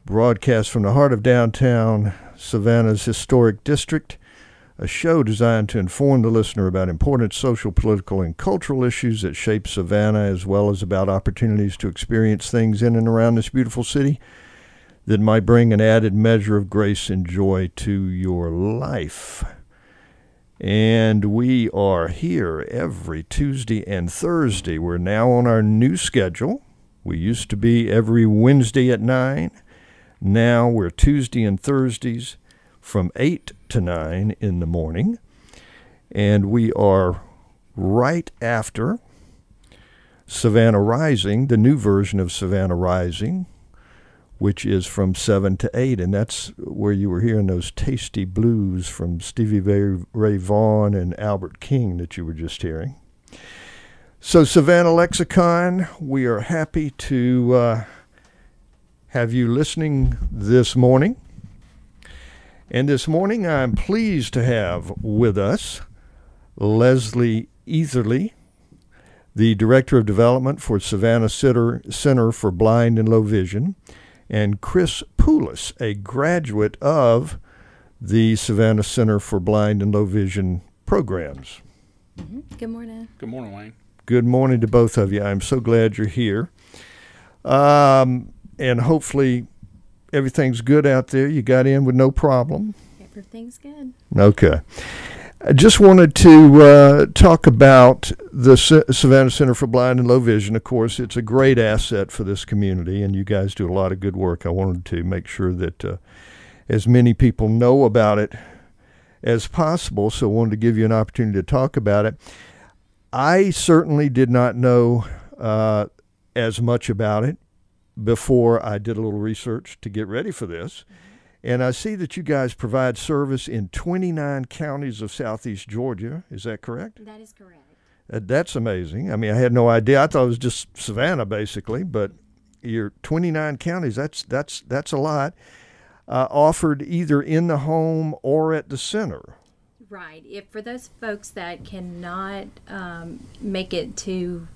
broadcast from the heart of downtown Savannah's historic district, a show designed to inform the listener about important social, political, and cultural issues that shape Savannah, as well as about opportunities to experience things in and around this beautiful city that might bring an added measure of grace and joy to your life. And we are here every Tuesday and Thursday. We're now on our new schedule. We used to be every Wednesday at 9. Now we're Tuesday and Thursdays from 8 to 9 in the morning. And we are right after Savannah Rising, the new version of Savannah Rising, which is from 7 to 8. And that's where you were hearing those tasty blues from Stevie Ray Vaughan and Albert King that you were just hearing. So Savannah Lexicon, we are happy to have you listening this morning. And this morning I'm pleased to have with us Leslie Etherly, the Director of Development for Savannah Center for Blind and Low Vision, and Chris Poulos, a graduate of the Savannah Center for Blind and Low Vision programs. Good morning. Good morning, Wayne. Good morning to both of you. I'm so glad you're here. And hopefully everything's good out there. You got in with no problem. Everything's good. Okay. I just wanted to talk about the Savannah Center for Blind and Low Vision. Of course, it's a great asset for this community, and you guys do a lot of good work. I wanted to make sure that as many people know about it as possible, so I wanted to give you an opportunity to talk about it. I certainly did not know as much about it before I did a little research to get ready for this. And I see that you guys provide service in 29 counties of southeast Georgia. Is that correct? That is correct. That's amazing. I mean, I had no idea. I thought it was just Savannah, basically. But you're 29 counties. That's a lot. Offered either in the home or at the center. Right. For those folks that cannot make it to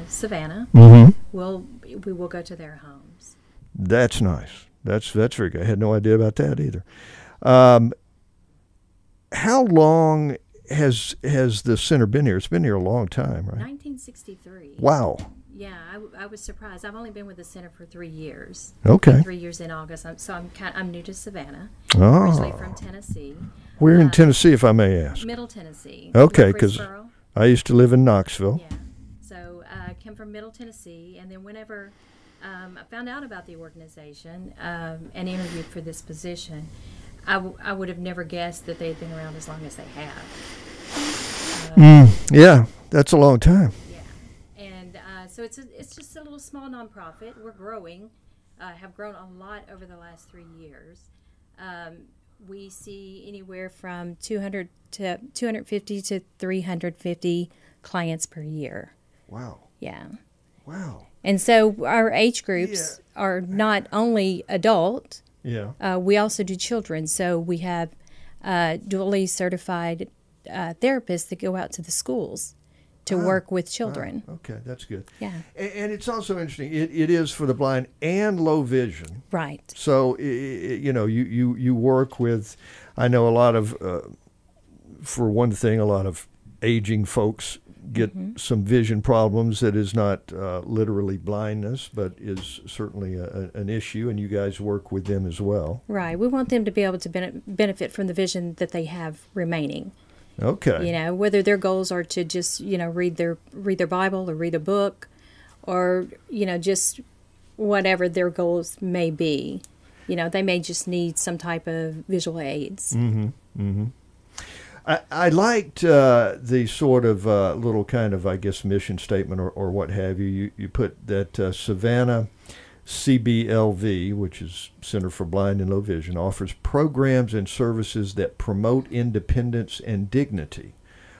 Savannah, we will go to their homes. That's nice. That's very good. I had no idea about that either. How long has the center been here? It's been here a long time, right? 1963. Wow. Yeah, I was surprised. I've only been with the center for 3 years. Okay. 3 years in August. I'm new to Savannah. Oh. Originally from Tennessee. Where in Tennessee, if I may ask? Middle Tennessee. Okay, because I used to live in Knoxville. Yeah. So I came from Middle Tennessee, and then whenever I found out about the organization and interviewed for this position, I would have never guessed that they had been around as long as they have. Yeah, that's a long time. Yeah, and so it's just a little small nonprofit. We're growing, have grown a lot over the last 3 years. We see anywhere from 250 to 350 clients per year. Wow. Yeah. Wow. And so our age groups are not only adult, we also do children. So we have dually certified therapists that go out to the schools to work with children. Okay, that's good. Yeah. And it's also interesting. It is for the blind and low vision. Right. So, you work with, I know a lot of, for one thing, a lot of aging folks get some vision problems that is not literally blindness, but is certainly an issue, and you guys work with them as well. Right. We want them to be able to benefit from the vision that they have remaining. Okay. Whether their goals are to just, read their Bible or read a book, or, just whatever their goals may be. They may just need some type of visual aids. I liked the sort of little kind of, I guess, mission statement or what have you. You put that Savannah CBLV, which is Center for Blind and Low Vision, offers programs and services that promote independence and dignity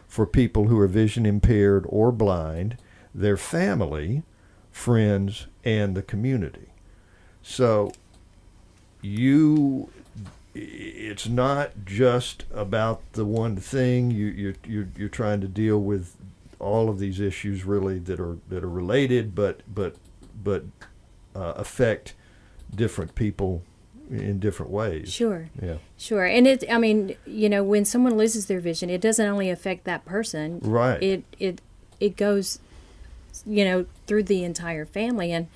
for people who are vision impaired or blind, their family, friends, and the community. So it's not just about the one thing. You're trying to deal with all of these issues really that are related, but affect different people in different ways. Sure. Yeah. Sure. And I mean, when someone loses their vision, it doesn't only affect that person. Right. It goes, through the entire family. And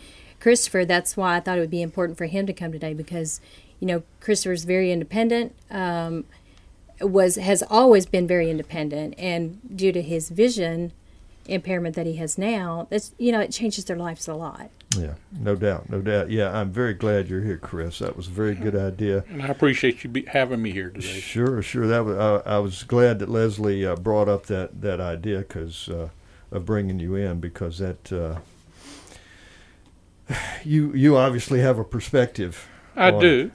Christopher, that's why I thought it would be important for him to come today, because, Christopher's very independent, has always been very independent, and due to his vision impairment that he has now, that's, it changes their lives a lot. Yeah, no doubt. Yeah, I'm very glad you're here, Chris. That was a very good idea. And I appreciate you having me here today. Sure. That was, I was glad that Leslie brought up that idea because of bringing you in, because that you obviously have a perspective. I do.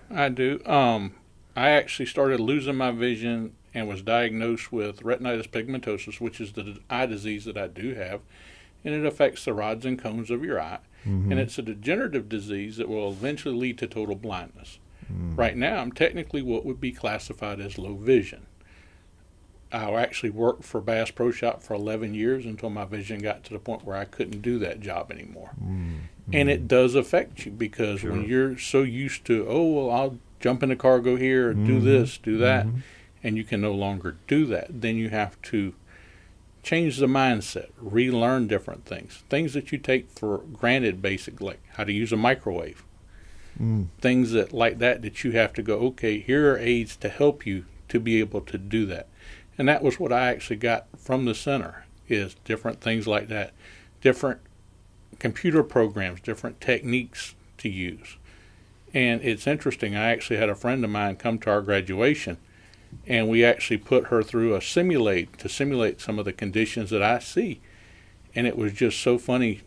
I actually started losing my vision and was diagnosed with retinitis pigmentosus, which is the eye disease that I do have, and it affects the rods and cones of your eye. Mm-hmm. And it's a degenerative disease that will eventually lead to total blindness. Mm. Right now, I'm technically what would be classified as low vision. I actually worked for Bass Pro Shop for 11 years until my vision got to the point where I couldn't do that job anymore. Mm. And it does affect you, because when you're so used to, I'll jump in the car, go here, do this, do that, and you can no longer do that, then you have to change the mindset, relearn different things that you take for granted, basically, like how to use a microwave. Things that you have to go, okay, here are aids to help you to be able to do that. And that was what I actually got from the center, is different things like that, different computer programs, different techniques to use. And it's interesting, I actually had a friend of mine come to our graduation, and we actually put her through a simulate some of the conditions that I see. And it was just so funny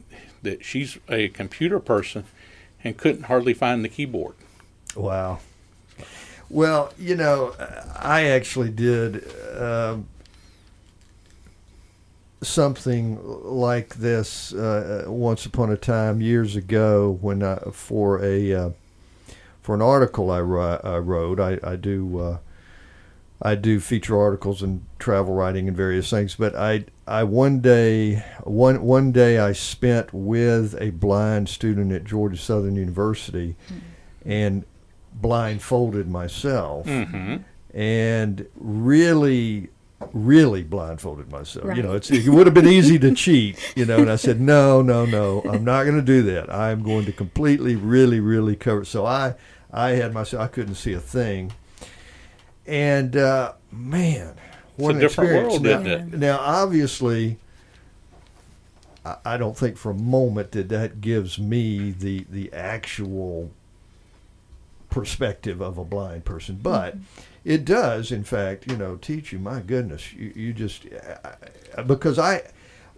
that she's a computer person and couldn't hardly find the keyboard. Wow. Well, I actually did something like this once upon a time years ago when for an article I wrote. I do feature articles and travel writing and various things, but I one day I spent with a blind student at Georgia Southern University, and blindfolded myself, and really blindfolded myself. Right. It would have been easy to cheat, and I said, no, I'm not going to do that. I'm going to completely, really cover it. So I had myself, I couldn't see a thing. And, man, what an experience. It's a different world, isn't it? Now, obviously, I don't think for a moment that gives me the actual perspective of a blind person, but it does, in fact, teach you. My goodness, you just, because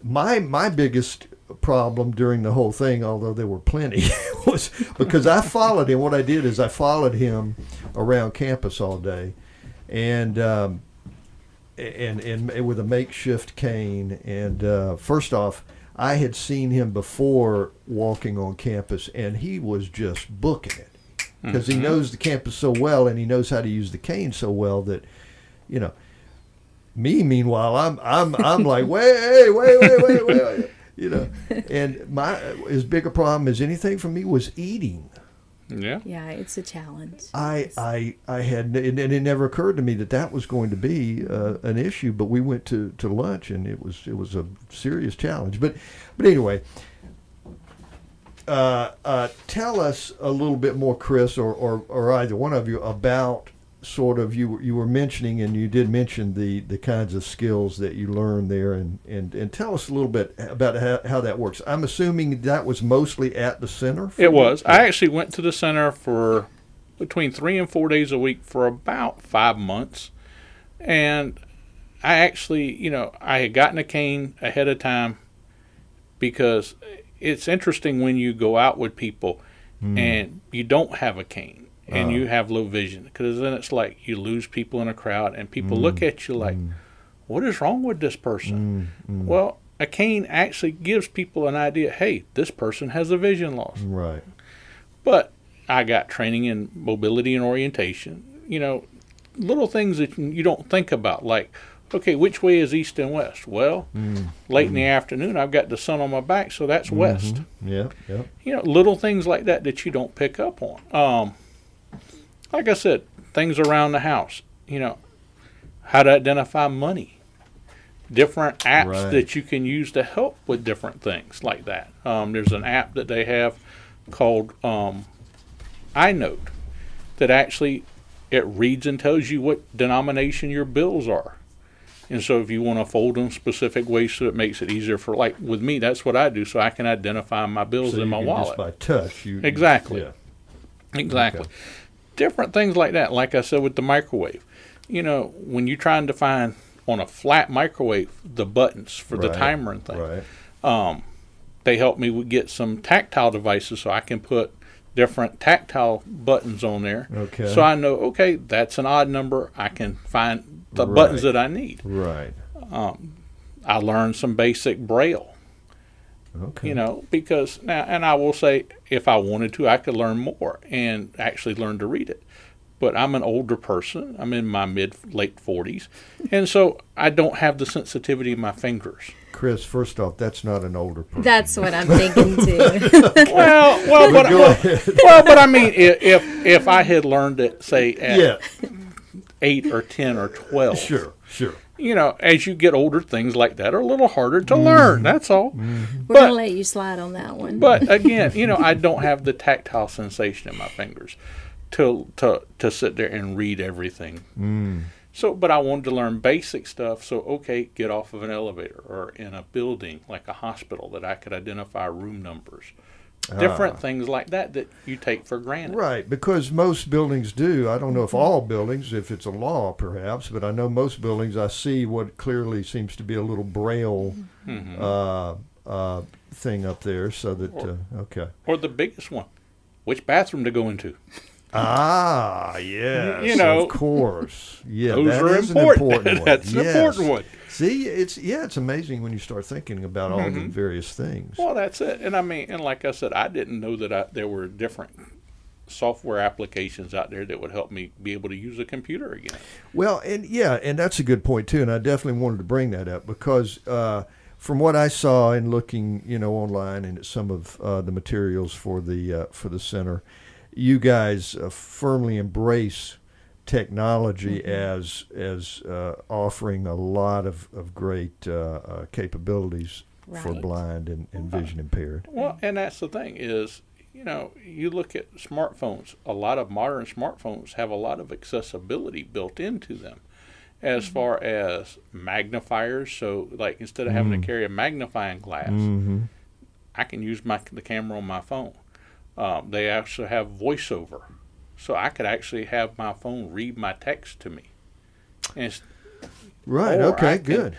my biggest problem during the whole thing, although there were plenty, was because I followed him. What I did is I followed him around campus all day, and with a makeshift cane. And first off, I had seen him before walking on campus, and he was just booking it, because he knows the campus so well, and he knows how to use the cane so well that, me, meanwhile, I'm like, wait, and as big a problem as anything for me was eating. Yeah, it's a challenge. I had, and it never occurred to me that was going to be an issue. But we went to lunch, and it was a serious challenge. But anyway, tell us a little bit more, Chris, or either one of you, about sort of, you were mentioning, and you did mention the kinds of skills that you learned there, and tell us a little bit about how that works. I'm assuming that was mostly at the center? It was. I actually went to the center for between 3 and 4 days a week for about 5 months. And I actually, I had gotten a cane ahead of time, because it's interesting when you go out with people and you don't have a cane. And you have low vision, because then it's like you lose people in a crowd, and people look at you like, what is wrong with this person? Well, a cane actually gives people an idea, hey, this person has a vision loss. Right. But I got training in mobility and orientation, little things that you don't think about, like, okay, which way is east and west? Well, late in the afternoon, I've got the sun on my back, so that's west. Yeah. Little things like that you don't pick up on. like I said, things around the house. How to identify money. Different apps that you can use to help with different things like that. There's an app that they have called iNote that actually it reads and tells you what denomination your bills are. And so if you want to fold them specific ways so it makes it easier for, like with me, that's what I do, so I can identify my bills in my wallet. Just by touch. Exactly. Yeah. Exactly. Okay. Different things like that. Like I said with the microwave. When you're trying to find on a flat microwave the buttons for the timer and things. Right. They help me get some tactile devices so I can put different tactile buttons on there. Okay. So I know, okay, that's an odd number. I can find the buttons that I need. Right. I learned some basic Braille. Okay. Because now, and I will say, if I wanted to, I could learn more and actually learn to read it. But I'm an older person. I'm in my late 40s. And so I don't have the sensitivity in my fingers. Chris, first off, that's not an older person. That's what I'm thinking too. But I mean, if I had learned it, say, at 8 or 10 or 12. Sure. As you get older, things like that are a little harder to learn. That's all. We're going to let you slide on that one. But again, I don't have the tactile sensation in my fingers to sit there and read everything. So, but I wanted to learn basic stuff. So, okay, get off of an elevator or in a building like a hospital that I could identify room numbers. Different things like that you take for granted. Right, because most buildings do. I don't know if all buildings, if it's a law perhaps, but I know most buildings I see what clearly seems to be a little Braille thing up there so that, okay. Or the biggest one, which bathroom to go into. Yes, of course. Yeah, those that are is important. An important one. That's an important one. See, it's amazing when you start thinking about all the various things. Well, that's it. And I mean, and like I said, I didn't know that there were different software applications out there that would help me be able to use a computer again. Well, and that's a good point too. And I definitely wanted to bring that up because from what I saw in looking, online and at some of the materials for the center, you guys firmly embrace technology as offering a lot of great capabilities for blind and vision impaired. Well, and that's the thing is, you look at smartphones. A lot of modern smartphones have a lot of accessibility built into them as far as magnifiers. So, like, instead of having to carry a magnifying glass, I can use the camera on my phone. They actually have voiceover. So I could actually have my phone read my text to me. Right, okay, good.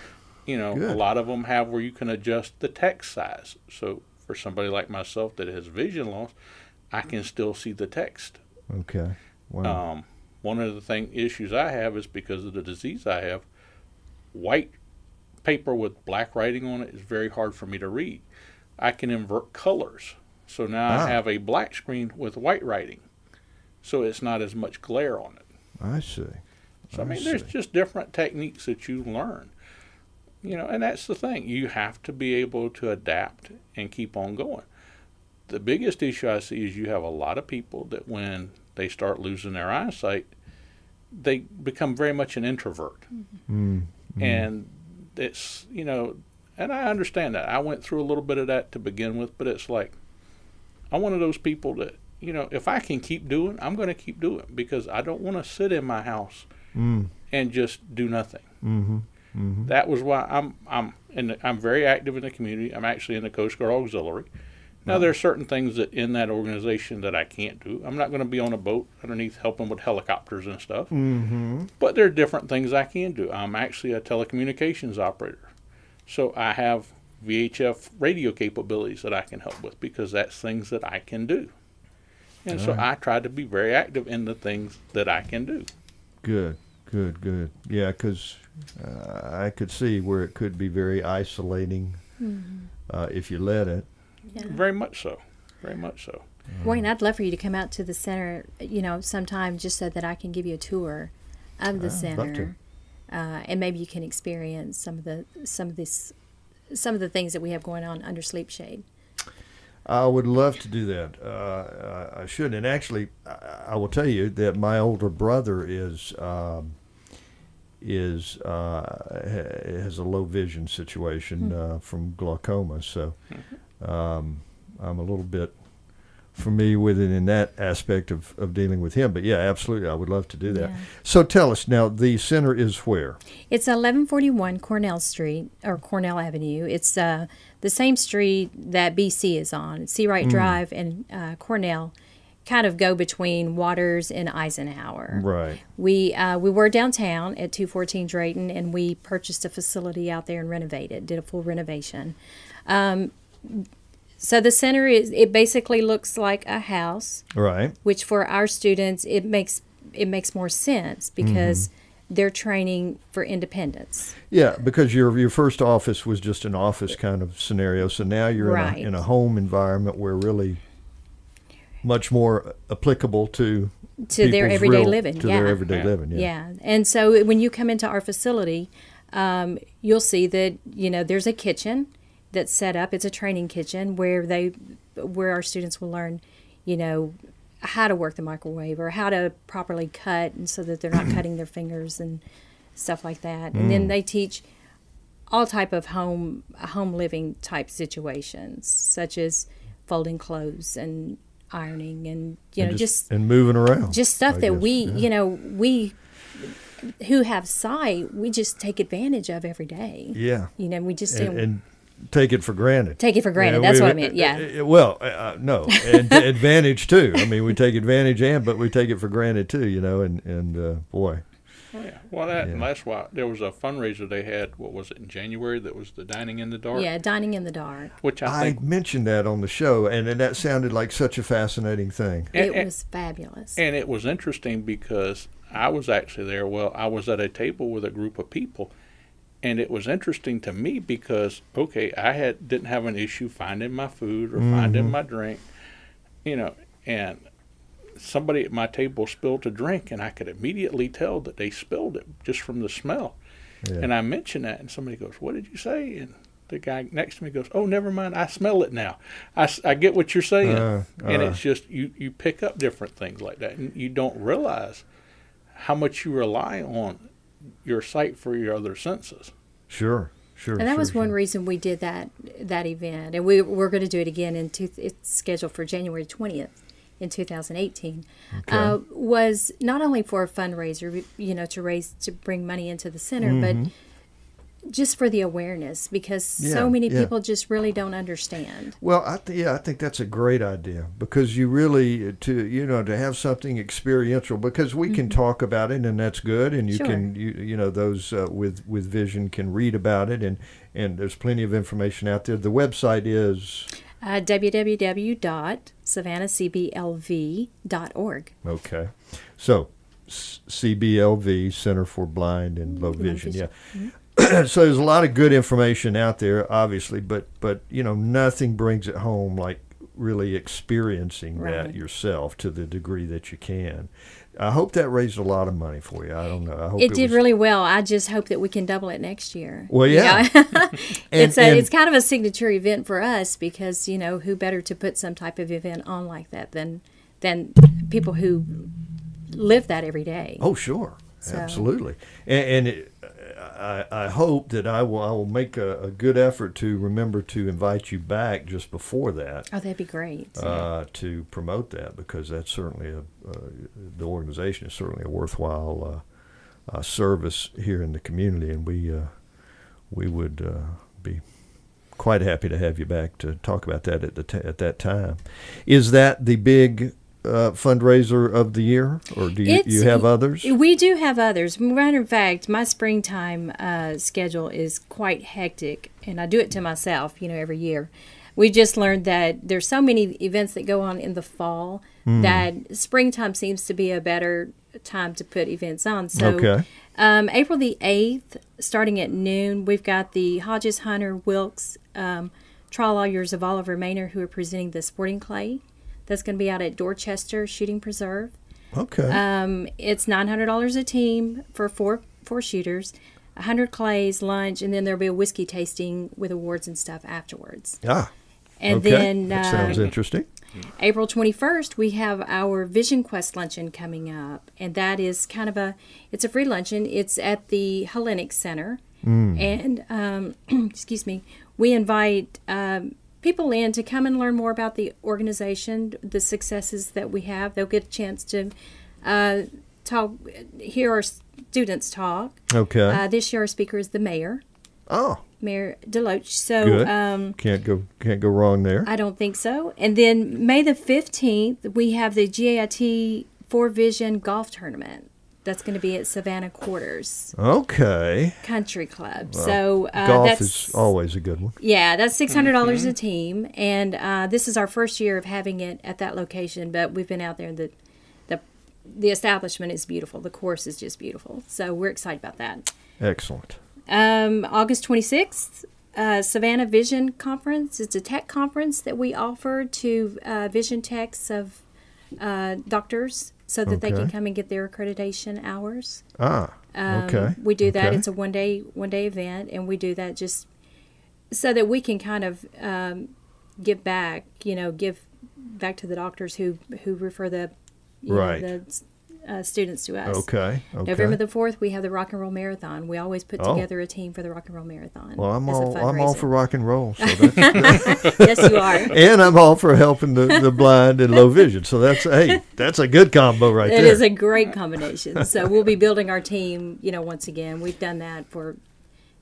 Good. A lot of them have where you can adjust the text size. So for somebody like myself that has vision loss, I can still see the text. Okay, wow. One of the issues I have is because of the disease I have, white paper with black writing on it is very hard for me to read. I can invert colors. So now I have a black screen with white writing. So it's not as much glare on it. I see. So, I mean, there's just different techniques that you learn. And that's the thing. You have to be able to adapt and keep on going. The biggest issue I see is you have a lot of people that when they start losing their eyesight, they become very much an introvert. And it's, and I understand that. I went through a little bit of that to begin with, but it's like, I'm one of those people that, if I can keep doing, I'm going to keep doing because I don't want to sit in my house and just do nothing. That was why I'm very active in the community. I'm actually in the Coast Guard Auxiliary. Now, there are certain things that in that organization that I can't do. I'm not going to be on a boat underneath helping with helicopters and stuff. But there are different things I can do. I'm actually a telecommunications operator. So I have VHF radio capabilities that I can help with because that's things that I can do. And so I try to be very active in the things that I can do. Good. Yeah, because I could see where it could be very isolating if you let it. Yeah. Very much so. Wayne, I'd love for you to come out to the center, sometime just so that I can give you a tour of the center. And maybe you can experience some of the things that we have going on under Sleep Shade. I would love to do that. I should, and actually, I will tell you that my older brother has a low vision situation from glaucoma, so I'm a little bit familiar with it in that aspect of dealing with him. But yeah, absolutely, I would love to do that. Yeah. So tell us now, the center is where? It's 1141 Cornell Street, or Cornell Avenue. It's the same street that BC is on. Seawright Drive and Cornell kind of go between Waters and Eisenhower. Right. We were downtown at 214 Drayton, and we purchased a facility out there and renovated, did a full renovation. So the center it basically looks like a house, Right. which for our students it makes more sense because they're training for independence. Yeah, because your first office was just an office kind of scenario, so now you're Right. in a home environment where really much more applicable to To their people's everyday living, to yeah. their everyday living. Yeah. Yeah, and so when you come into our facility, you'll see that there's a kitchen that's set up. It's a training kitchen where our students will learn, how to work the microwave or how to properly cut, and so that they're not cutting their fingers and stuff like that. And then they teach all type of home living type situations, such as folding clothes and ironing and just and moving around. just stuff I that guess, we who have sight, we just take advantage of every day. Yeah. We just And take it for granted. take it for granted. That's what I meant. Yeah. Well, no, and advantage too. I mean, we take advantage but we take it for granted too. And boy. Oh, yeah. Well, that's why there was a fundraiser they had. What was it in January? That was the Dining in the Dark. Yeah, dining in the dark. Which I I think mentioned that on the show, and that sounded like such a fascinating thing. It was fabulous. And it was interesting because I was actually there. Well, I was at a table with a group of people, and it was interesting to me because, okay, I didn't have an issue finding my food or finding my drink, and somebody at my table spilled a drink, and I could immediately tell that they spilled it just from the smell. Yeah. And I mentioned that, and somebody goes, "What did you say?" And the guy next to me goes, "Oh, never mind. I smell it now. I get what you're saying." And it's just you pick up different things like that, and you don't realize how much you rely on your sight for your other senses. Sure. And that was one reason we did that event, and we're going to do it again. It's scheduled for January 20th in 2018. Okay. Was not only for a fundraiser, to bring money into the center, but just for the awareness, because so many people just really don't understand. Well, I think that's a great idea, because you really to have something experiential, because we can talk about it and that's good, and you Sure. can those with vision can read about it, and there's plenty of information out there. The website is www.savannahcblv.org. okay. So CBLV, Center for Blind and Low Vision. Yeah. So there's a lot of good information out there, obviously, but nothing brings it home like really experiencing that Right. yourself to the degree that you can. I hope that raised a lot of money for you. I don't know. I hope It did was, really well. I just hope that we can double it next year. Well, yeah. It's kind of a signature event for us, because who better to put some type of event on like that than people who live that every day. Oh, sure, So- absolutely. I hope that I will make a good effort to remember to invite you back just before that. Oh, that'd be great. To promote that, because that's certainly the organization is certainly a worthwhile service here in the community, and we would be quite happy to have you back to talk about that at that time. Is that the big fundraiser of the year, or do you have others? We do have others. Matter of fact, my springtime schedule is quite hectic, and I do it to myself, every year. We just learned that there's so many events that go on in the fall that springtime seems to be a better time to put events on. So Okay. April the 8th, starting at noon, we've got the Hodges, Hunter, Wilkes trial lawyers of Oliver Manor, who are presenting the sporting clay. That's going to be out at Dorchester Shooting Preserve. Okay. It's $900 a team for four shooters, 100 clays, lunch, and then there'll be a whiskey tasting with awards and stuff afterwards. And okay. then That sounds interesting. April 21st, we have our Vision Quest luncheon coming up, and that is it's a free luncheon. It's at the Hellenic Center, and excuse me, we invite people in to come and learn more about the organization, the successes that we have. They'll get a chance to hear our students talk. Okay. This year, our speaker is the mayor. Oh. Mayor Deloach. So good. Can't go wrong there. I don't think so. And then May the 15th, we have the GAIT 4Vision golf tournament. That's going to be at Savannah Quarters. Okay. Country Club. Well, so golf is always a good one. Yeah, that's $600 a team, and this is our first year of having it at that location. But we've been out there, and the establishment is beautiful. The course is just beautiful. So we're excited about that. Excellent. August 26th, Savannah Vision Conference. It's a tech conference that we offer to vision techs of doctors so that they can come and get their accreditation hours. Okay. We do that. It's a one-day event, and we do that just so that we can kind of give back to the doctors who refer the students to us. Okay. November the 4th, we have the Rock and Roll Marathon. We always put together a team for the Rock and Roll Marathon. Well, I'm all for rock and roll. So that's yes, you are. And I'm all for helping the blind and low vision. So that's a good combo right there. It is a great combination. So we'll be building our team, once again. We've done that for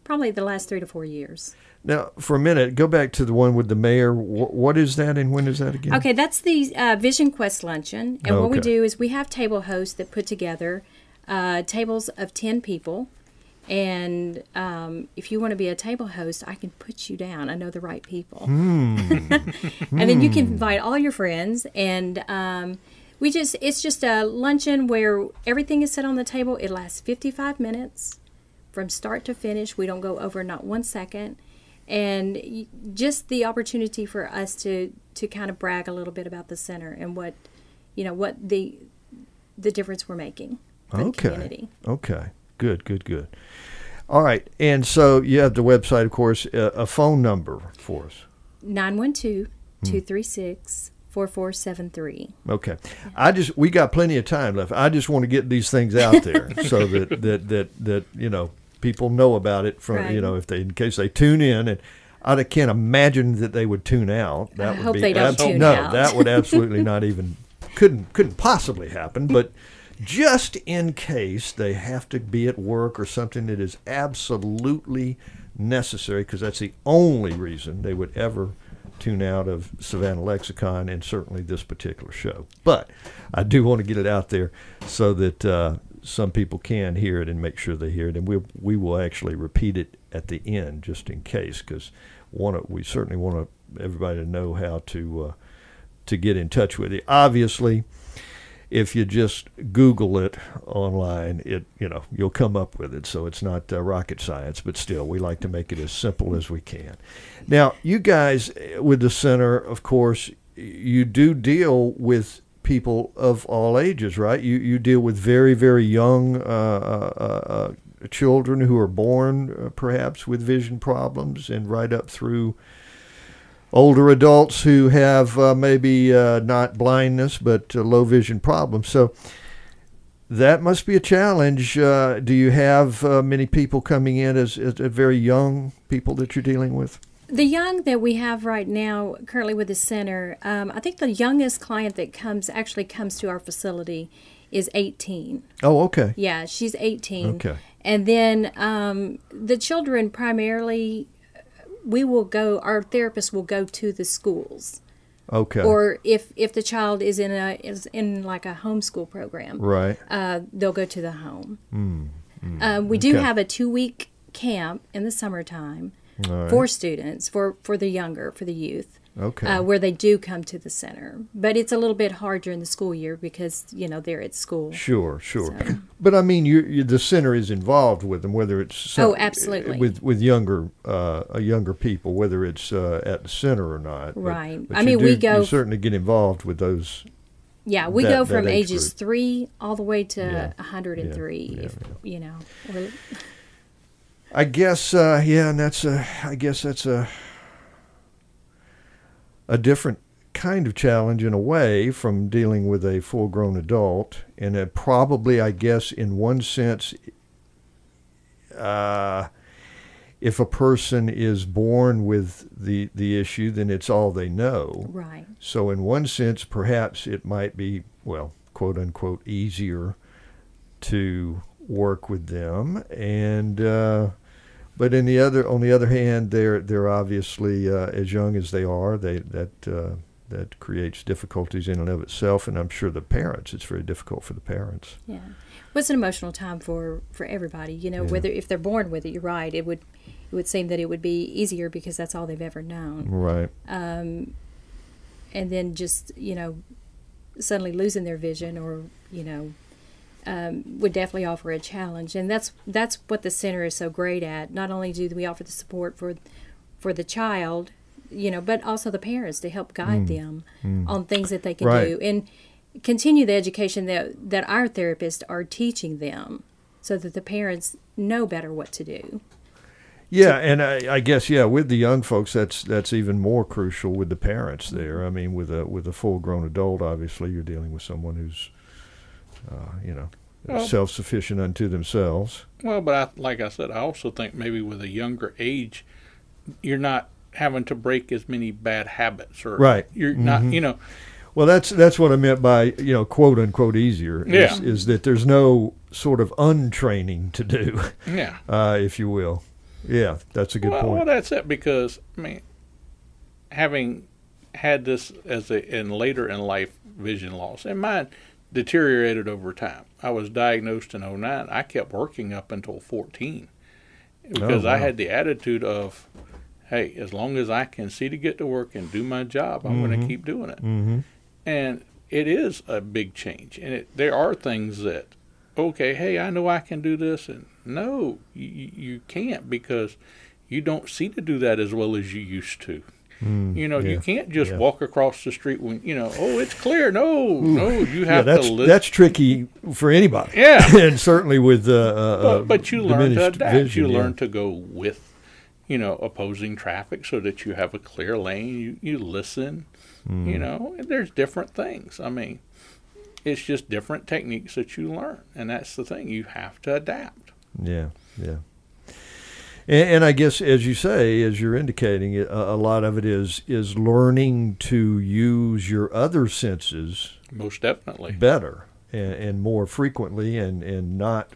probably the last 3 to 4 years. Now, for a minute, go back to the one with the mayor. What is that, and when is that again? Okay, that's the Vision Quest luncheon. And what we do is we have table hosts that put together tables of 10 people. And if you want to be a table host, I can put you down. I know the right people. And then you can invite all your friends. And it's just a luncheon where everything is set on the table. It lasts 55 minutes from start to finish. We don't go over not 1 second. And just the opportunity for us to kind of brag a little bit about the center and what the difference we're making for the community. Okay. Good. All right. And so you have the website, of course, a phone number for us. 912-236-4473. Okay. We got plenty of time left. I just want to get these things out there so that people know about it from in case they tune in, and I can't imagine that they would tune out. That would hope be they don't tune out. That would absolutely not even couldn't possibly happen. But just in case they have to be at work or something that is absolutely necessary, because that's the only reason they would ever tune out of Savannah Lexicon and certainly this particular show. But I do want to get it out there so that some people can hear it and make sure they hear it, and we will actually repeat it at the end just in case, because we certainly want everybody to know how to get in touch with you. Obviously, if you just Google it online, you'll come up with it. So it's not rocket science, but still, we like to make it as simple as we can. Now, you guys with the center, of course, you do deal with people of all ages, right? You deal with very, very young children who are born perhaps with vision problems, and right up through older adults who have maybe not blindness but low vision problems. So that must be a challenge. Do you have many people coming in as very young people that you're dealing with? The young that we have right now, currently with the center, I think the youngest client that comes to our facility is 18. Oh, okay. Yeah, she's 18. Okay. And then the children primarily, our therapists will go to the schools. Okay. Or if the child is in like a homeschool program, right? They'll go to the home. We do have a 2-week camp in the summertime. Right. For students, for the youth, where they do come to the center. But it's a little bit hard during the school year because, they're at school. Sure. So. But, I mean, the center is involved with them, whether it's absolutely. with younger people, whether it's at the center or not. Right. But you certainly get involved with those. Yeah, we go from ages 3 all the way to 103, I guess, and I guess that's a different kind of challenge in a way from dealing with a full-grown adult, and it probably, I guess, in one sense, if a person is born with the issue, then it's all they know. Right. So in one sense, perhaps it might be, well, quote unquote, easier to work with them, and but on the other hand, they're obviously as young as they are. That creates difficulties in and of itself, and I'm sure it's very difficult for the parents. Yeah, well, it's an emotional time for everybody. You know, whether if they're born with it, you're right. It would seem that it would be easier because that's all they've ever known. Right. And then just suddenly losing their vision, or would definitely offer a challenge. And that's what the center is so great at. Not only do we offer the support for the child, but also the parents to help guide them on things that they can do, and continue the education that our therapists are teaching them, so that the parents know better what to do. Yeah, and I guess with the young folks, that's even more crucial with the parents there. I mean, with a full-grown adult, obviously you're dealing with someone who's self-sufficient unto themselves. Well, but like I said, I also think maybe with a younger age, you're not having to break as many bad habits, or you're not, Well, that's what I meant by quote unquote easier. Is that there's no sort of untraining to do. Yeah. If you will. Yeah, that's a good point. Well, that's it, because I mean, having had this in later in life vision loss, and mine deteriorated over time. I was diagnosed in 2009. I kept working up until 14 because I had the attitude of, hey, as long as I can see to get to work and do my job, I'm going to keep doing it. Mm-hmm. And it is a big change. And there are things that, okay, hey, I know I can do this. And no, you can't, because you don't see to do that as well as you used to. You can't just walk across the street when, oh, it's clear. No, you have to listen. That's tricky for anybody. Yeah. And certainly with but you learn to adapt. Vision, you learn to go with opposing traffic so that you have a clear lane. You listen, and there's different things. I mean, it's just different techniques that you learn. And that's the thing. You have to adapt. Yeah, yeah. And I guess, as you say, as you're indicating, a lot of it is learning to use your other senses. Most definitely. Better and more frequently, and not,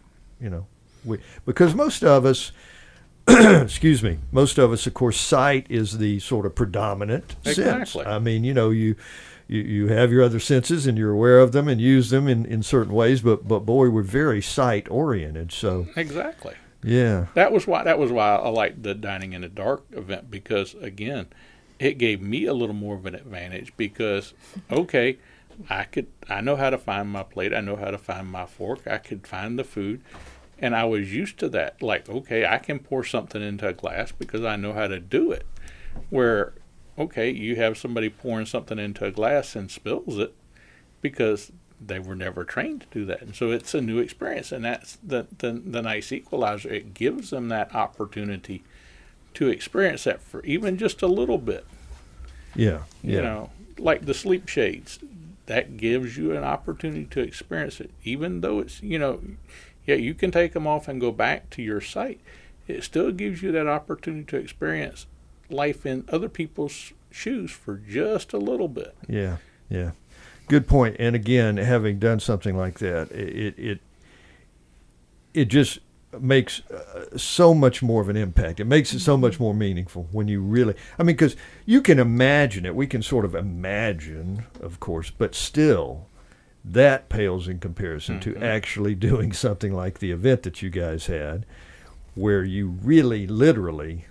because most of us, excuse me, of course, sight is the sort of predominant sense. I mean, you have your other senses and you're aware of them and use them in certain ways, but boy, we're very sight oriented. So exactly. Yeah. That was why I liked the Dining in the Dark event, because again, it gave me a little more of an advantage, because okay, I know how to find my plate, I know how to find my fork, I could find the food. And I was used to that. Like, okay, I can pour something into a glass because I know how to do it. Where, okay, you have somebody pouring something into a glass and spills it because they were never trained to do that. And so it's a new experience. And that's the nice equalizer. It gives them that opportunity to experience that for even just a little bit. Yeah. Yeah. Like the sleep shades. That gives you an opportunity to experience it. Even though it's, you can take them off and go back to your sight. It still gives you that opportunity to experience life in other people's shoes for just a little bit. Yeah, yeah. Good point. And again, having done something like that, it just makes so much more of an impact. It makes it so much more meaningful when you really, because you can imagine it. We can sort of imagine, of course, but still, that pales in comparison to actually doing something like the event that you guys had, where you really, literally,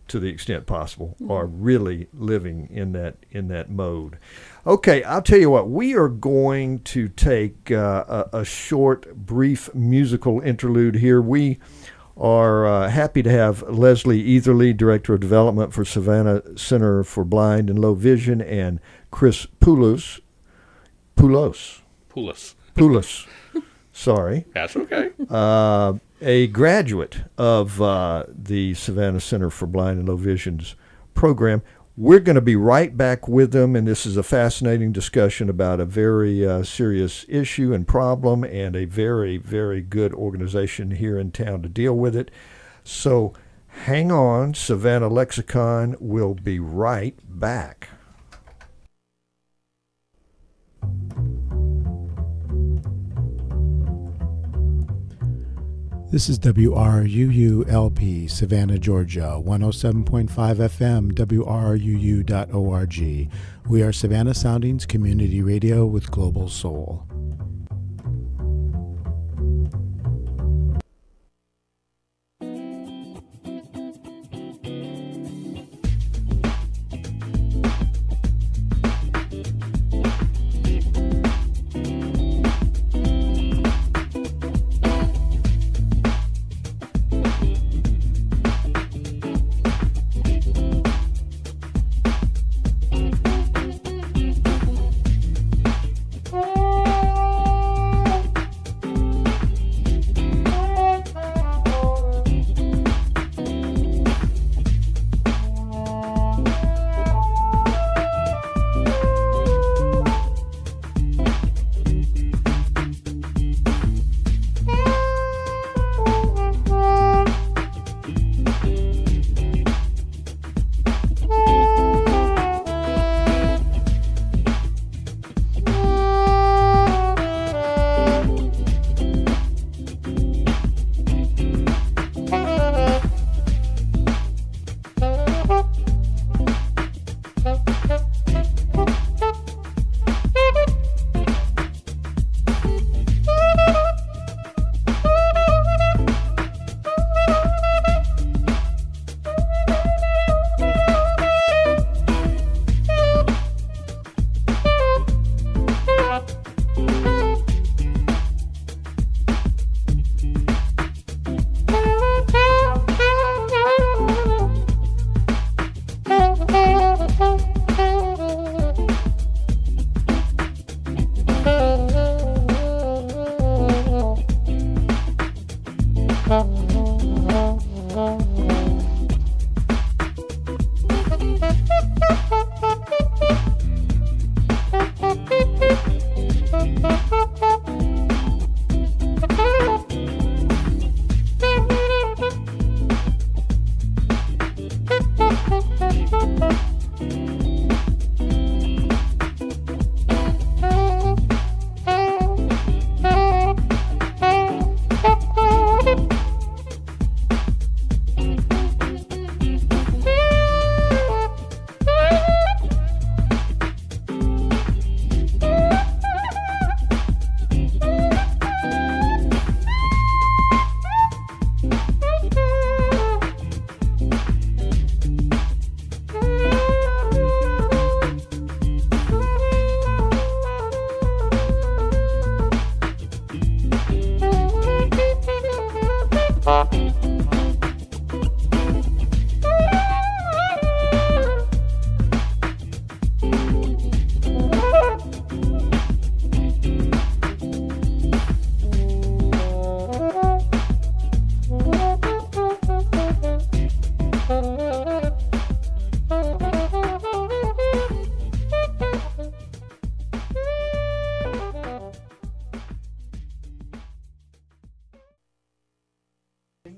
to the extent possible, are really living in that mode. Okay, I'll tell you what, we are going to take a short, brief musical interlude here. We are happy to have Leslie Etherly, Director of Development for Savannah Center for Blind and Low Vision, and Chris Poulos. Sorry. That's okay. A graduate of the Savannah Center for Blind and Low Vision's program. We're going to be right back with them, and this is a fascinating discussion about a very serious issue and problem, and a very, very good organization here in town to deal with it. So hang on, Savannah Lexicon will be right back. This is WRUU-LP, Savannah, Georgia, 107.5 FM, WRUU.org. We are Savannah Soundings Community Radio with Global Soul.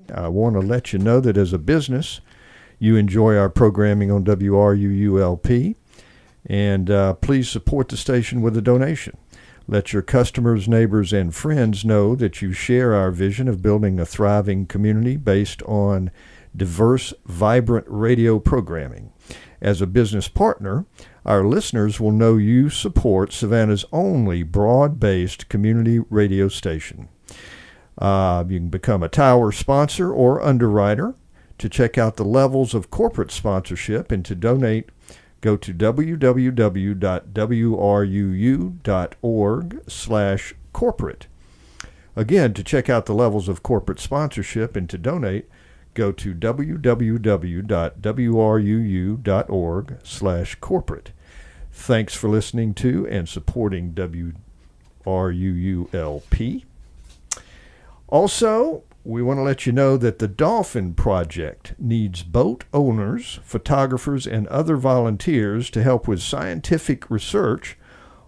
I want to let you know that as a business, you enjoy our programming on WRUU-LP, and please support the station with a donation. Let your customers, neighbors, and friends know that you share our vision of building a thriving community based on diverse, vibrant radio programming. As a business partner, our listeners will know you support Savannah's only broad-based community radio station. You can become a tower sponsor or underwriter. To check out the levels of corporate sponsorship and to donate, go to www.wruu.org/corporate. Again, to check out the levels of corporate sponsorship and to donate, go to www.wruu.org/corporate. Thanks for listening to and supporting WRUU-LP. Also, we want to let you know that the Dolphin Project needs boat owners, photographers, and other volunteers to help with scientific research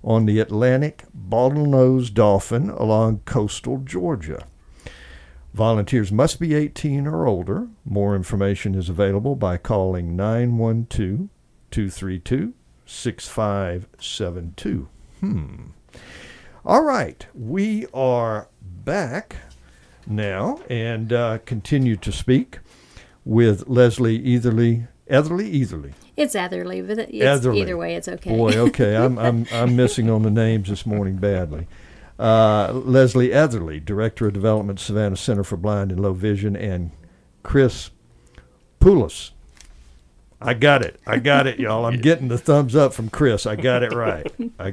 on the Atlantic bottlenose dolphin along coastal Georgia. Volunteers must be 18 or older. More information is available by calling 912-232-6572. All right, we are back now and continue to speak with Leslie Etherly. Etherly. It's Etherly, but Etherly. Either way, it's okay. Boy, okay, I'm missing on the names this morning badly. Leslie Etherly, Director of Development, Savannah Center for Blind and Low Vision, and Chris Poulos. I got it, y'all. I'm getting the thumbs up from Chris. I got it right. A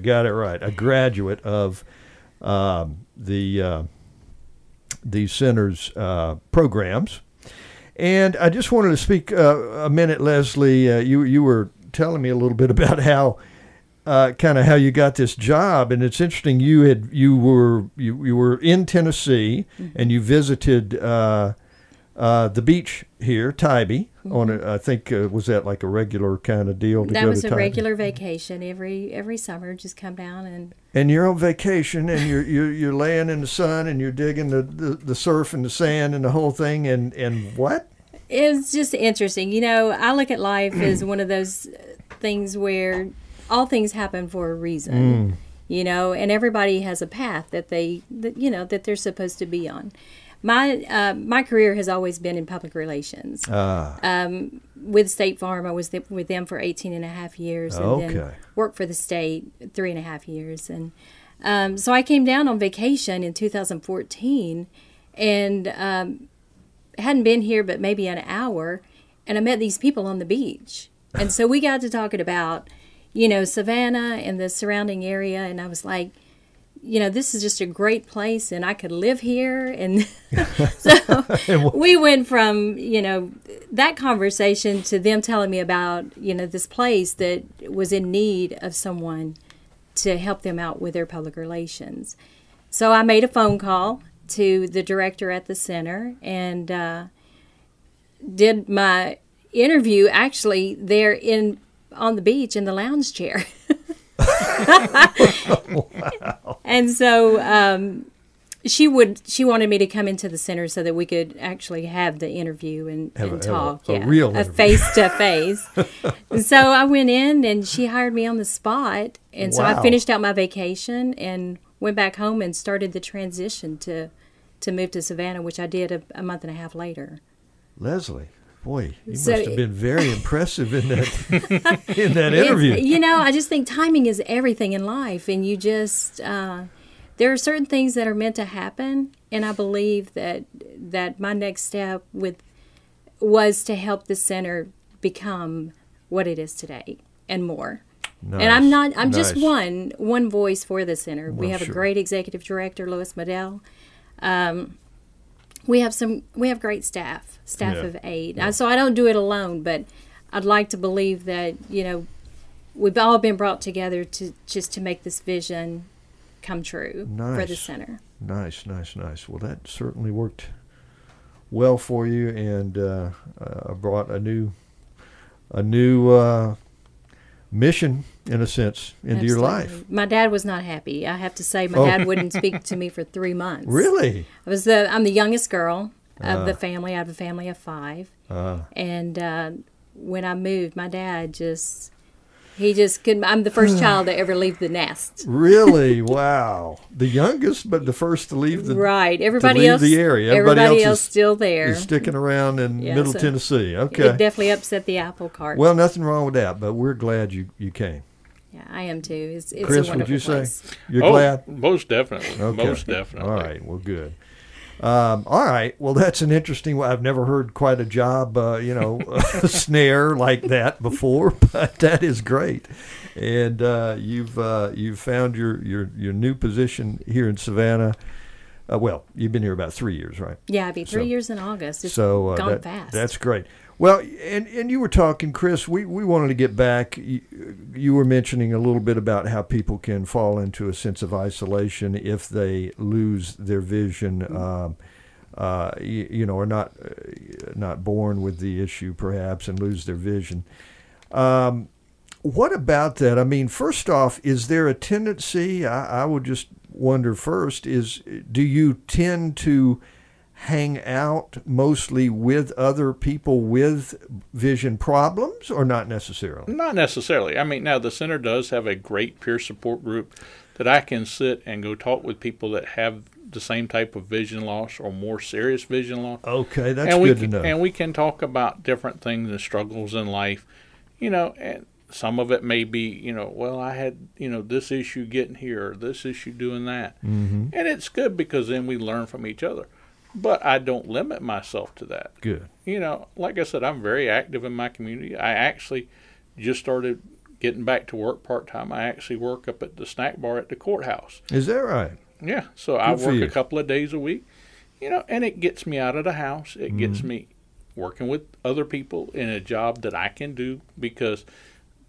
graduate of the center's programs. And I just wanted to speak a minute, Leslie. You were telling me a little bit about how kind of how you got this job, and it's interesting. You were in Tennessee, and you visited the beach here, Tybee. On I think was that like a regular kind of deal? That was a regular vacation every summer. Just come down and you're on vacation, and you're laying in the sun, and you're digging the surf and the sand and the whole thing, and what? It's just interesting. You know, I look at life as one of those things where all things happen for a reason. You know, and everybody has a path that they're supposed to be on. My career has always been in public relations. With State Farm, I was with them for 18 and a half years, and then worked for the state 3.5 years. And so I came down on vacation in 2014, and hadn't been here but maybe an hour, and I met these people on the beach. And so we got to talking about, you know, Savannah and the surrounding area, and I was like, you know, this is just a great place, and I could live here. And so we went from, you know, that conversation to them telling me about, you know, this place that was in need of someone to help them out with their public relations. So I made a phone call to the director at the center and did my interview actually there on the beach in the lounge chair. Wow. And so she wanted me to come into the center so that we could actually have the interview and talk. A real interview. Face to face. So I went in and she hired me on the spot. And so I finished out my vacation and went back home and started the transition to move to Savannah, which I did a month and a half later. Leslie. Boy, you must have been very impressive in that interview. You know, I just think timing is everything in life, and you just there are certain things that are meant to happen, and I believe that my next step was to help the center become what it is today and more. Nice. And I'm nice. just one voice for the center. Well, we have a great executive director, Louis Medell. We have great staff of 8. Yeah. So I don't do it alone, but I'd like to believe that, you know, we've all been brought together to make this vision come true for the center. Nice. Well, that certainly worked well for you, and brought a new mission, in a sense, into your life. My dad was not happy. I have to say, my dad wouldn't speak to me for 3 months. Really? I'm the youngest girl of the family. I have a family of 5. And when I moved, my dad he just couldn't. I'm the first child to ever leave the nest. Really? Wow. The youngest, but the first to leave the right. Everybody else, the area. Everybody else is still there. Is sticking around in Middle Tennessee. Okay. It definitely upset the apple cart. Well, nothing wrong with that, but we're glad you came. Yeah, I am too. It's Chris, a wonderful would you place. Say you're glad? Most definitely. Okay. Most definitely. All right. Well, good. All right. Well, that's an interesting one. I've never heard quite a job, snare like that before, but that is great. And you've found your new position here in Savannah. Well, you've been here about 3 years, right? Yeah, it'll be 3 years in August. It's gone fast. That's great. Well, and you were talking, Chris, we wanted to get back. You were mentioning a little bit about how people can fall into a sense of isolation if they lose their vision. are not born with the issue perhaps and lose their vision. What about that? I mean, first off, is there a tendency, I would just wonder first, do you tend to hang out mostly with other people with vision problems, or not necessarily? Not necessarily. I mean, now the center does have a great peer support group that I can sit and go talk with people that have the same type of vision loss or more serious vision loss. Okay, that's good to know. And we can talk about different things and struggles in life, and some of it may be, well, I had, this issue getting here, or this issue doing that. Mm-hmm. And it's good because then we learn from each other. But I don't limit myself to that. Good. Like I said, I'm very active in my community. I actually just started getting back to work part-time. I actually work up at the snack bar at the courthouse. Is that right? Yeah. So I work a couple of days a week, and it gets me out of the house. It gets me working with other people in a job that I can do, because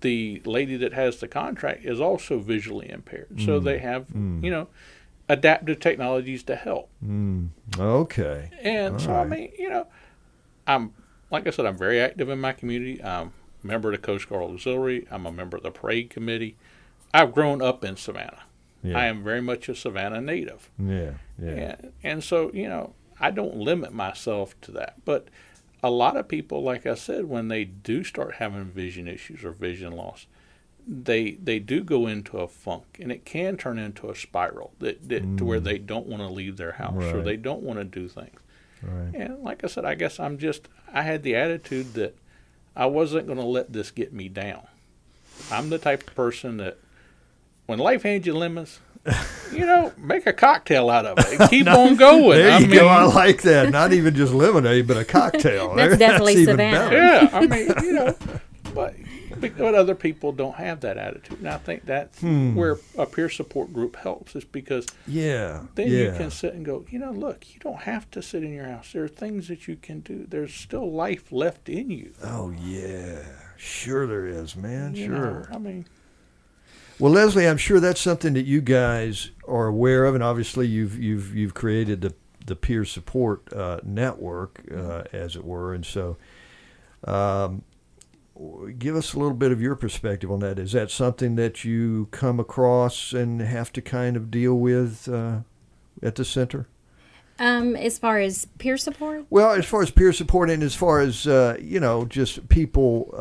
the lady that has the contract is also visually impaired. So they have, adaptive technologies to help. Okay. And all so, right. I mean, I'm, like I said, I'm very active in my community. I'm a member of the Coast Guard Auxiliary. I'm a member of the Parade Committee. I've grown up in Savannah. Yeah. I am very much a Savannah native. Yeah. And so, I don't limit myself to that. But a lot of people, like I said, when they do start having vision issues or vision loss, they do go into a funk, and it can turn into a spiral to where they don't want to leave their house, or they don't want to do things. Right. And like I said, I guess I had the attitude that I wasn't going to let this get me down. I'm the type of person that when life hands you lemons, make a cocktail out of it. Keep on going. There you go. I like that. Not even just lemonaide, but a cocktail. That's definitely Savannah. Yeah, I mean, but other people don't have that attitude. And I think that's where a peer support group helps, is because then you can sit and go, look, you don't have to sit in your house. There are things that you can do. There's still life left in you. Oh, yeah. Sure there is, man. Sure. I mean... Well, Leslie, I'm sure that's something that you guys are aware of, and obviously you've created the peer support network, as it were, and so give us a little bit of your perspective on that. Is that something that you come across and have to kind of deal with at the center? As far as peer support? Well, as far as peer support, and as far as, just people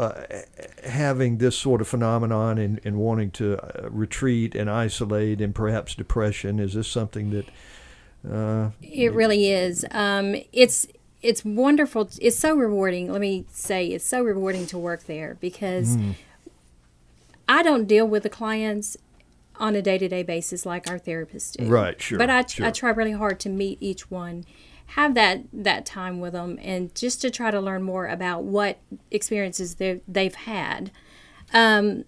having this sort of phenomenon and wanting to retreat and isolate and perhaps depression, is this something that... It really is. It's wonderful. It's so rewarding. Let me say, it's so rewarding to work there, because I don't deal with the clients on a day-to-day basis like our therapists do. Right, sure. But I try really hard to meet each one, have that time with them, and just to try to learn more about what experiences they've had, and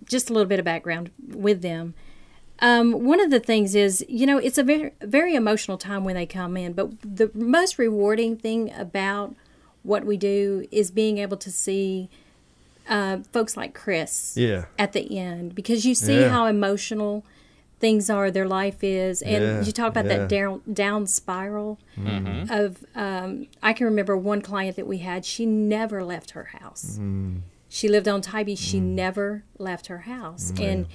just a little bit of background with them. One of the things is, it's a very, very emotional time when they come in, but the most rewarding thing about what we do is being able to see folks like Chris at the end, because you see how emotional things are, their life is, and you talk about that down spiral of, I can remember one client that we had, she never left her house. She lived on Tybee. She never left her house. And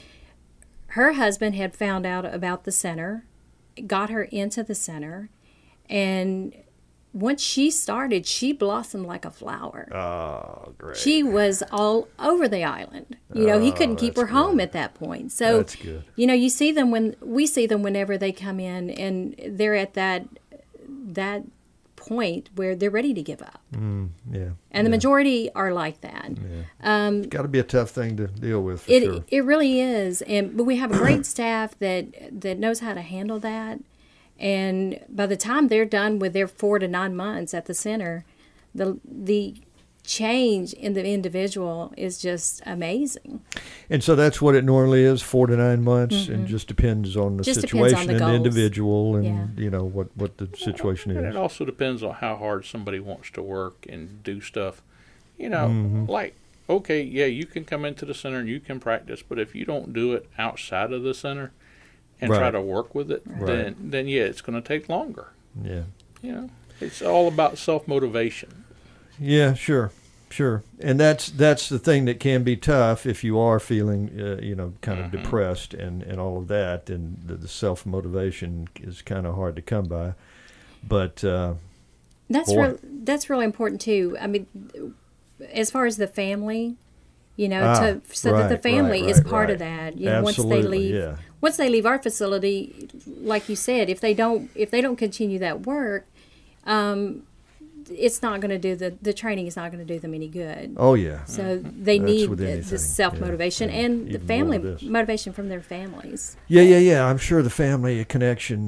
her husband had found out about the center, got her into the center, and once she started, she blossomed like a flower. Oh, great. She was all over the island. He couldn't keep her home at that point. So, that's good. You see them we see them whenever they come in, and they're at that point where they're ready to give up. And the majority are like that. It's got to be a tough thing to deal with, for sure. It really is. But we have a great staff that knows how to handle that. And by the time they're done with their 4 to 9 months at the center, the change in the individual is just amazing. And so that's what it normally is, 4 to 9 months, and just depends on the situation and the individual, and what the situation is. And it also depends on how hard somebody wants to work and do stuff. Like, okay, you can come into the center and you can practice, but if you don't do it outside of the center and try to work with it, then it's going to take longer. Yeah. You know, it's all about self-motivation. Yeah, sure. And that's the thing that can be tough if you are feeling, kind of depressed and all of that, and the self-motivation is kind of hard to come by. But that's really important too. I mean, as far as the family, that the family is part of that. Absolutely, once they leave our facility, like you said, if they don't continue that work, it's not going to do the training is not going to do them any good. Oh yeah. So they need the self motivation and the family motivation from their families. Yeah. I'm sure the family connection,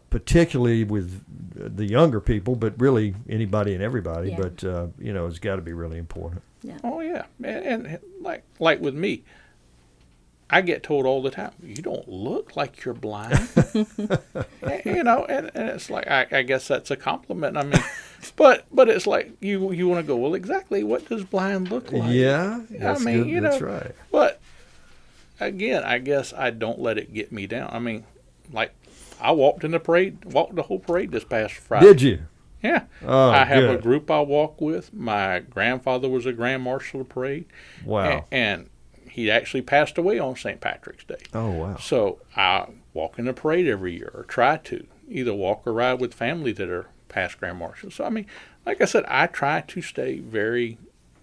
particularly with the younger people, but really anybody and everybody. Yeah. But it's got to be really important. Yeah. Oh yeah, and like with me, I get told all the time, "You don't look like you're blind." And it's like I guess that's a compliment. I mean, but it's like you want to go, well, exactly what does blind look like? Yeah, that's good. That's right. But again, I guess I don't let it get me down. I mean, like I walked the whole parade this past Friday. Did you? Yeah. Oh, I have good. a group I walk with. My grandfather was a grand marshal of the parade. Wow. And he actually passed away on St. Patrick's Day. Oh, wow. So I walk in the parade every year, or try to, either walk or ride with family that are past grand marshals. So, I mean, like I said, I try to stay very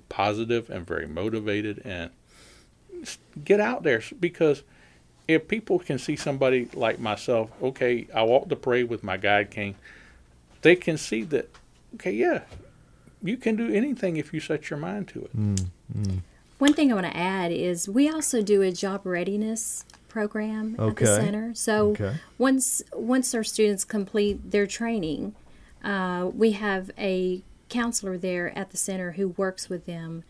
positive and very motivated and get out there, because if people can see somebody like myself, okay, I walked the parade with my guide king, they can see that, okay, yeah, you can do anything if you set your mind to it. One thing I want to add is we also do a job readiness program at the center. So once our students complete their training, we have a counselor there at the center who works with them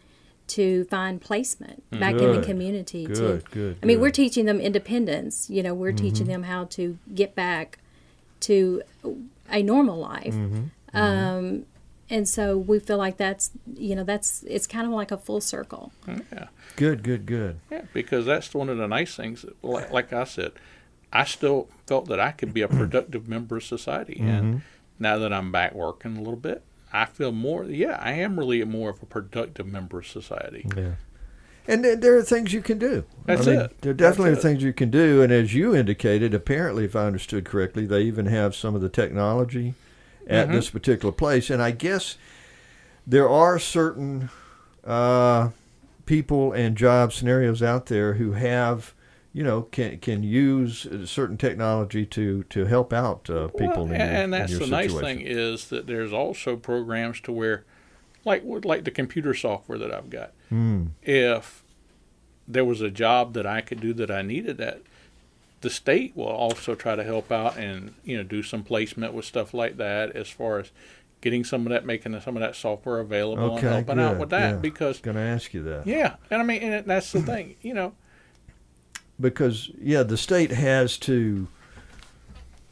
to find placement back in the community. Good. I mean, we're teaching them independence. We're teaching them how to get back to a normal life. And so we feel like it's kind of like a full circle. Yeah. Good. Yeah, because that's one of the nice things. Like I said, I still felt that I could be a productive member of society. And now that I'm back working a little bit, I feel I am really more of a productive member of society. Yeah. And there are things you can do. That's it. There definitely are things you can do. And as you indicated, apparently, if I understood correctly, they even have some of the technology at this particular place. And I guess there are certain people and job scenarios out there who have, can use certain technology to help out people. And that's the nice situation. thing is that there's also programs to where, like the computer software that I've got, if there was a job that I could do that I needed that, the state will also try to help out and do some placement with stuff like that, as far as getting making some of that software available and helping out with that. Because going to ask you that. Yeah, and I mean, and that's the thing, Because the state has to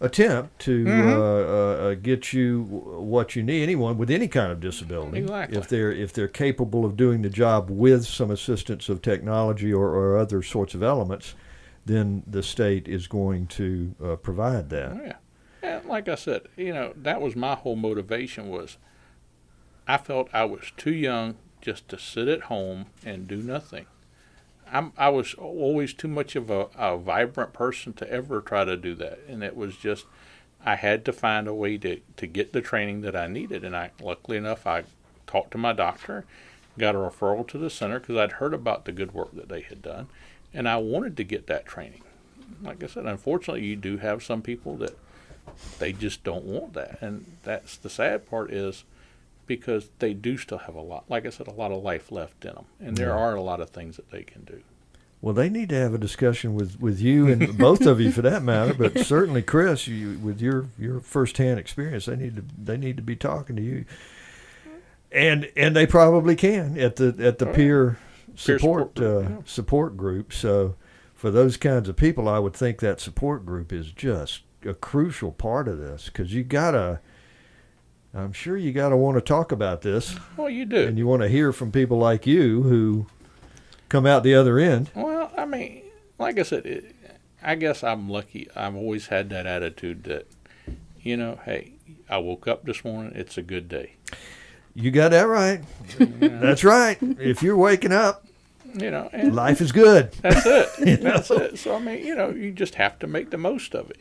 attempt to get you what you need. Anyone with any kind of disability, exactly. if they're capable of doing the job with some assistance of technology or other sorts of elements, then the state is going to provide that. Yeah. And like I said, that was my whole motivation, was I felt I was too young just to sit at home and do nothing. I was always too much of a vibrant person to ever try to do that. And it was just, I had to find a way to get the training that I needed. And luckily enough, I talked to my doctor, got a referral to the center because I'd heard about the good work that they had done. And I wanted to get that training. Like I said, unfortunately, you do have some people that they just don't want that. And that's the sad part, is because they do still have a lot of life left in them. And there are a lot of things that they can do. Well, they need to have a discussion with you and both of you for that matter, but certainly Chris, with your firsthand experience, they need to be talking to you. And they probably can at the peer support group. So for those kinds of people, I would think that support group is just a crucial part of this, because I'm sure you got to want to talk about this. Well, you do. And you want to hear from people like you who come out the other end. Well, I mean, like I said, I guess I'm lucky. I've always had that attitude that, hey, I woke up this morning, it's a good day. You got that right. That's right. If you're waking up, And life is good. that's it. That's it. So, I mean, you just have to make the most of it.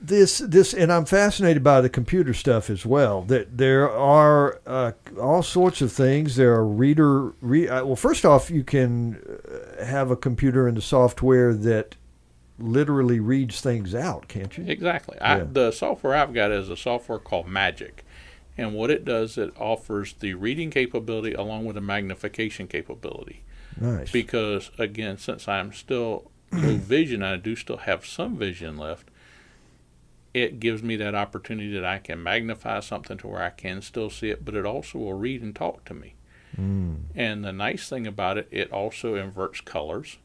This, and I'm fascinated by the computer stuff as well. That there are all sorts of things. There are well, first off, you can have a computer and the software that literally reads things out, can't you? Exactly. Yeah. The software I've got is a software called Magic. And what it does, it offers the reading capability along with the magnification capability. Nice. Because, again, since I'm still low vision, I do still have some vision left, it gives me that opportunity that I can magnify something to where I can still see it, but it also will read and talk to me. And the nice thing about it, it also inverts colors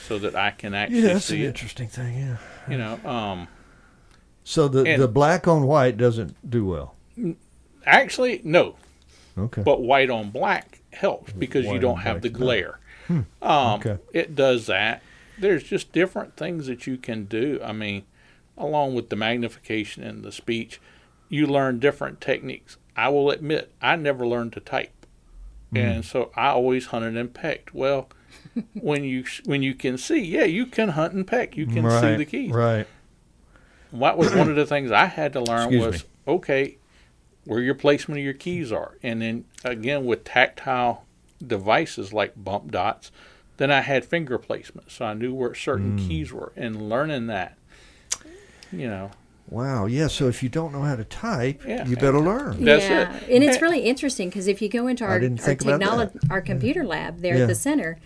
so that I can actually Yeah, that's see an it. interesting thing, yeah. So the black on white doesn't do well. Actually, no. Okay. But white on black helps because White you don't on have the black's glare. Okay. It does that. There's just different things that you can do. I mean, along with the magnification and the speech, you learn different techniques. I will admit, I never learned to type. And so I always hunted and pecked. Well, when you can see, you can hunt and peck. You can see the keys. Right. What was one of the things I had to learn Excuse was, me. okay, where your placement of your keys are. And then, again, with tactile devices like bump dots, then I had finger placement. So I knew where certain keys were. And learning that, Wow. Yeah. So if you don't know how to type, Yeah. you better learn. That's yeah, it. and it's really interesting because if you go into our didn't think about technology, that. our computer lab there Yeah. at the center,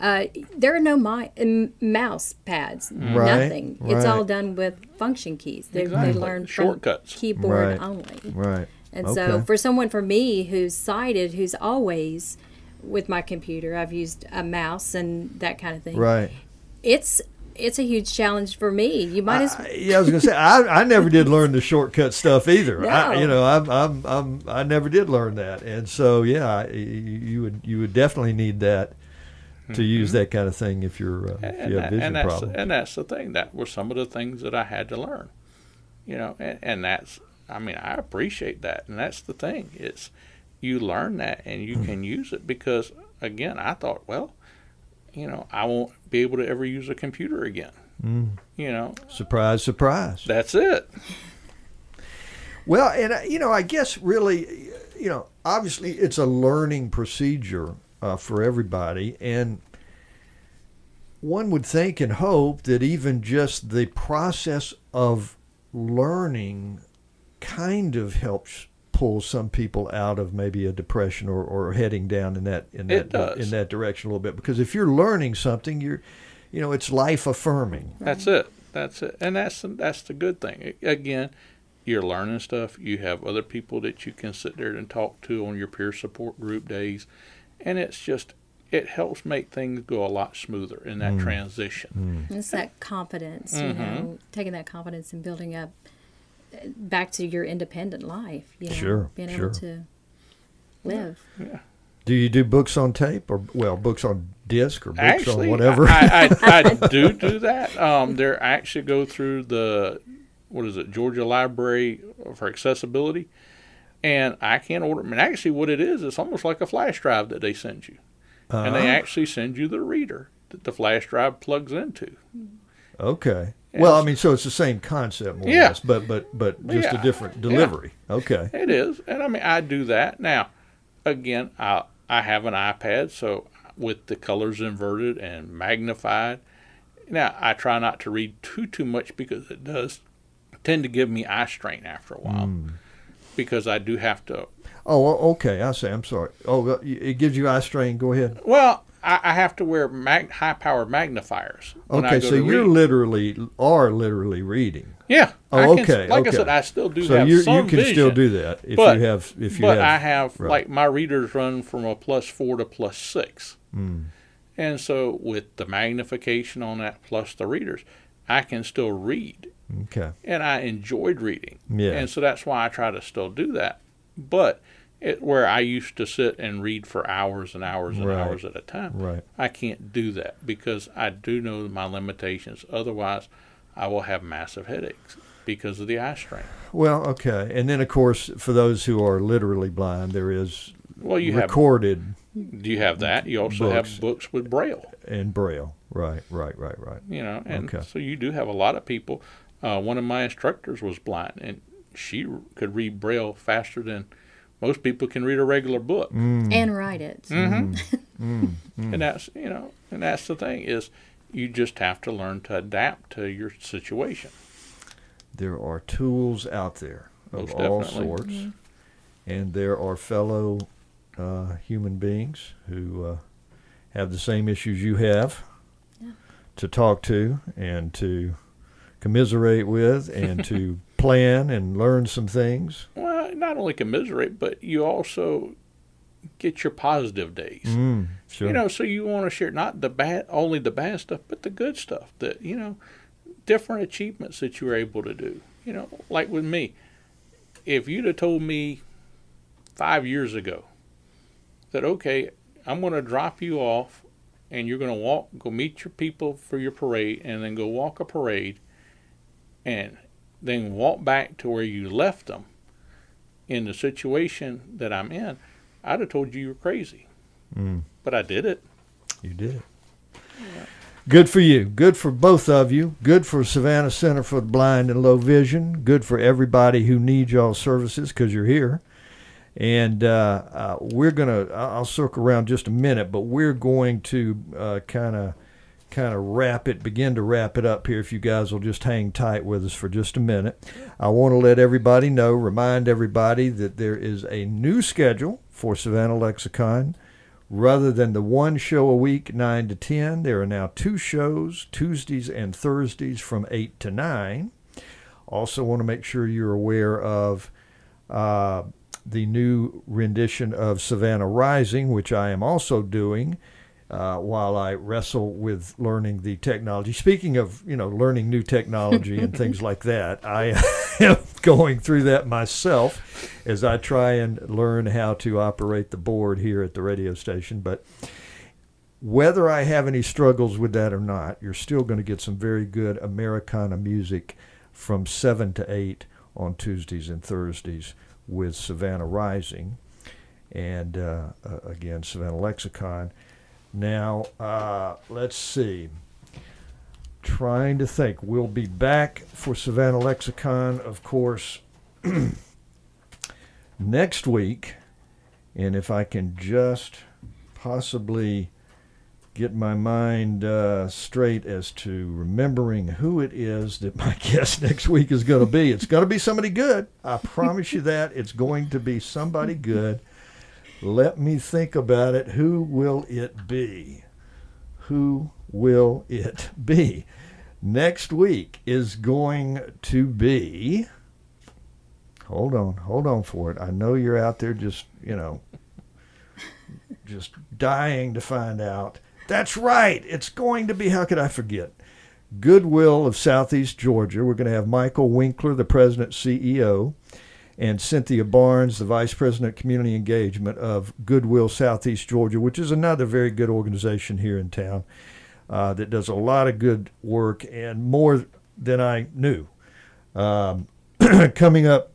there are no mouse pads, Right, nothing. It's all right. done with function keys. They Exactly. learn Shortcuts. from keyboard Right. only. Right. And Okay. so for someone for me who's sighted, who's always with my computer, I've used a mouse and that kind of thing. Right. It's a huge challenge for me. You might as Yeah, I was going to say I never did learn the shortcut stuff either. No. I never did learn that, and so you would definitely need that to use that kind of thing if you have vision problems. And that's the thing. That were some of the things that I had to learn. And that's, I mean, I appreciate that, and that's the thing. It's you learn that and you can use it because, again, I thought, well, I won't be able to ever use a computer again. Surprise, surprise. That's it. Well, and I guess really, obviously it's a learning procedure for everybody, and one would think and hope that even just the process of learning kind of helps pull some people out of maybe a depression or heading down in that direction a little bit, because if you're learning something, it's life affirming. That's it. And that's the good thing. Again, you're learning stuff. You have other people that you can sit there and talk to on your peer support group days, and it helps make things go a lot smoother in that transition. It's that confidence, taking that confidence and building up back to your independent life, Sure, being sure. able to live. Yeah. Do you do books on tape or books on disc or books Actually, on whatever? I do that. They actually go through the Georgia Library for accessibility, and I can order them. And actually, what it is, it's almost like a flash drive that they send you, and they actually send you the reader that the flash drive plugs into. Okay. Yes. Well, I mean, so it's the same concept, more or less, but just a different delivery. Yeah. Okay. It is, and I mean, I do that now. Again, I have an iPad, so with the colors inverted and magnified. Now, I try not to read too much because it does tend to give me eye strain after a while, because I do have to. Oh, okay. I see. I'm sorry. Oh, it gives you eye strain. Go ahead. Well, I have to wear high-powered magnifiers when I Okay, go so to you read. are literally reading. Yeah. Oh, okay. okay. I said, I still do so have you some can vision, still do that if but, you have. But I have right. like my readers run from a +4 to +6, and so with the magnification on that plus the readers, I can still read. Okay. And I enjoyed reading. Yeah. And so that's why I try to still do that. But where I used to sit and read for hours and hours and Right. hours at a time, Right. I can't do that because I do know my limitations. Otherwise, I will have massive headaches. because of the eye strain. Well, okay. And then, of course, for those who are literally blind, there is recorded. Do you have that? You also have books with Braille. And Braille. Right. You know, and so you do have a lot of people. One of my instructors was blind, and she could read Braille faster than most people can read a regular book. And write it. And that's, you know, and that's the thing is you just have to learn to adapt to your situation. There are tools out there of Most all definitely. sorts, and there are fellow human beings who have the same issues you have to talk to and to commiserate with and to plan and learn some things. Well, not only commiserate, but you also get your positive days. Sure. You know, so you want to share not the bad, only the bad stuff, but the good stuff. That, you know, different achievements that you were able to do. You know, like with me, if you'd have told me 5 years ago that, okay, I'm going to drop you off and you're going to go meet your people for your parade, and then go walk a parade, and then walk back to where you left them in the situation that I'm in, I'd have told you were crazy. But I did it. You did it. Yeah. Good for you. Good for both of you. Good for Savannah Center for the Blind and Low Vision. Good for everybody who needs y'all's services, because you're here. And we're going to, I'll circle around just a minute, but we're going to kind of begin to wrap it up here, if you guys will just hang tight with us for just a minute. I want to let everybody know, remind everybody that there is a new schedule for Savannah Lexicon. Rather than the one show a week, 9 to 10, there are now 2 shows, Tuesdays and Thursdays from 8 to 9. Also want to make sure you're aware of the new rendition of Savannah Rising, which I am also doing while I wrestle with learning the technology. Speaking of, you know, learning new technology and things like that, I am going through that myself as I try and learn how to operate the board here at the radio station. But whether I have any struggles with that or not, you're still going to get some very good Americana music from 7 to 8 on Tuesdays and Thursdays with Savannah Rising, and again, Savannah Lexicon. Now, let's see. Trying to think. We'll be back for Savannah Lexicon, of course, next week, and if I can just possibly get my mind straight as to remembering who it is that my guest next week is going to be. It's going to be somebody good. I promise you that. It's going to be somebody good. Let me think about it. Who will it be? Who will it be? Next week is going to be... Hold on for it. I know you're out there just, you know, just dying to find out. That's right. It's going to be, how could I forget? Goodwill of Southeast Georgia. We're going to have Michael Winkler, the president CEO, and Cynthia Barnes, the vice president of community engagement of Goodwill Southeast Georgia, which is another very good organization here in town that does a lot of good work and more than I knew. Coming up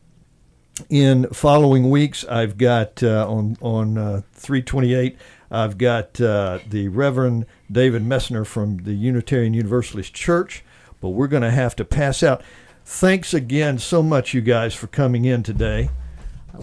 in following weeks, I've got on 328, I've got the Reverend David Messner from the Unitarian Universalist Church, but we're going to have to pass out. Thanks again so much, you guys, for coming in today.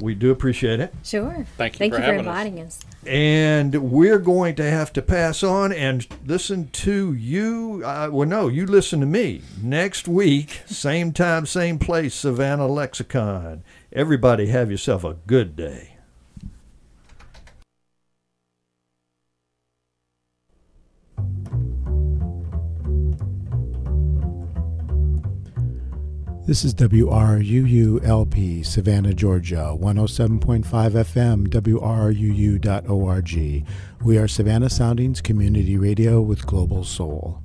We do appreciate it. Sure. Thank you for inviting us. And we're going to have to pass on and listen to you. Well, no, you listen to me. Next week, same time, same place, Savannah Lexicon. Everybody have yourself a good day. This is WRUU-LP, Savannah, Georgia, 107.5 FM, WRUU.org. We are Savannah Soundings Community Radio with Global Soul.